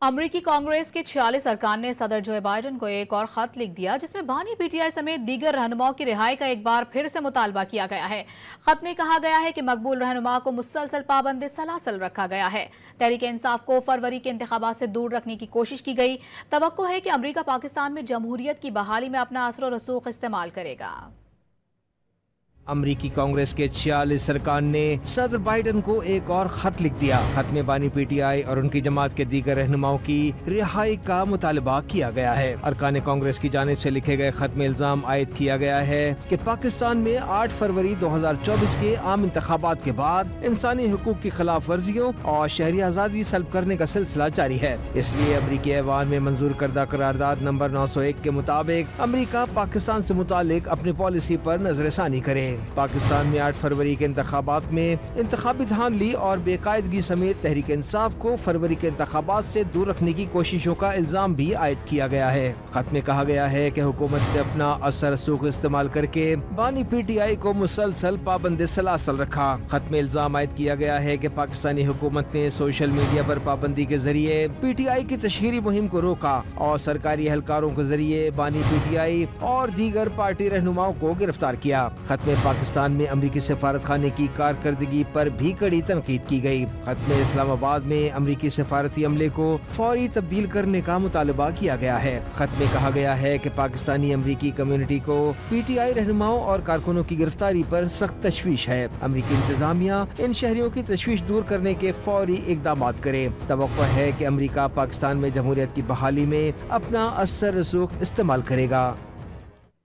امریکی کانگریس کے 46 ارکان نے صدر جو بائیڈن کو ایک اور خط لکھ دیا جس میں بانی پی ٹی آئی سمیت دیگر رہنماؤں کی رہائی کا ایک بار پھر سے مطالبہ کیا گیا ہے۔ خط میں کہا گیا ہے کہ مقبول رہنما کو مسلسل پابند سلاسل رکھا گیا ہے۔ تحریک انصاف کو فروری کے انتخابات سے دور رکھنے کی کوشش کی گئی۔ توقع ہے کہ امریکہ پاکستان میں جمہوریت کی بحالی میں اپنا اثر و رسوخ استعمال کرے گا۔ امریکی کانگریس کے 46 ارکان نے صدر بائیڈن کو ایک اور خط لکھ دیا۔ خط میں بانی پی ٹی آئی اور ان کی جماعت کے دیگر رہنماؤں کی رہائی کا مطالبہ کیا گیا ہے۔ ارکان کانگریس کی جانب سے لکھے گئے خط میں الزام عائد کیا گیا ہے کہ پاکستان میں 8 فروری 2024 کے عام انتخابات کے بعد انسانی حقوق کی خلاف ورزیوں اور شہری آزادی سلب کرنے کا سلسلہ جاری ہے۔ اس لیے امریکی ایوان میں منظور کردہ قرارداد نمبر 901 کے مطابق امریکہ پاکستان سے متعلق اپنی پالیسی پر نظر ثانی کرے۔ پاکستان میں 8 فروری کے انتخابات میں انتخابی دھاندلی اور بے قاعدگی سمیت تحریک انصاف کو فروری کے انتخابات سے دور رکھنے کی کوششوں کا الزام بھی عائد کیا گیا ہے۔ خط میں کہا گیا ہے کہ حکومت نے اپنا اثر رسوخ استعمال کر کے بانی پی ٹی آئی کو مسلسل پابند سلاسل رکھا۔ خط میں الزام عائد کیا گیا ہے کہ پاکستانی حکومت نے سوشل میڈیا پر پابندی کے ذریعے پی ٹی آئی کی تشہیری مہم کو روکا اور سرکاری اہلکاروں کے ذریعے بانی پی ٹی آئی اور دیگر پارٹی رہنماؤں کو گرفتار کیا۔ خط میں پاکستان میں امریکی سفارت خانے کی کارکردگی پر بھی کڑی تنقید کی گئی۔ خط میں اسلام آباد میں امریکی سفارتی عملے کو فوری تبدیل کرنے کا مطالبہ کیا گیا ہے۔ خط میں کہا گیا ہے کہ پاکستانی امریکی کمیونٹی کو پی ٹی آئی رہنماؤں اور کارکنوں کی گرفتاری پر سخت تشویش ہے۔ امریکی انتظامیہ ان شہریوں کی تشویش دور کرنے کے فوری اقدامات کرے۔ توقع ہے کہ امریکہ پاکستان میں جمہوریت کی بحالی میں اپنا اثر رسوخ استعمال کرے گا۔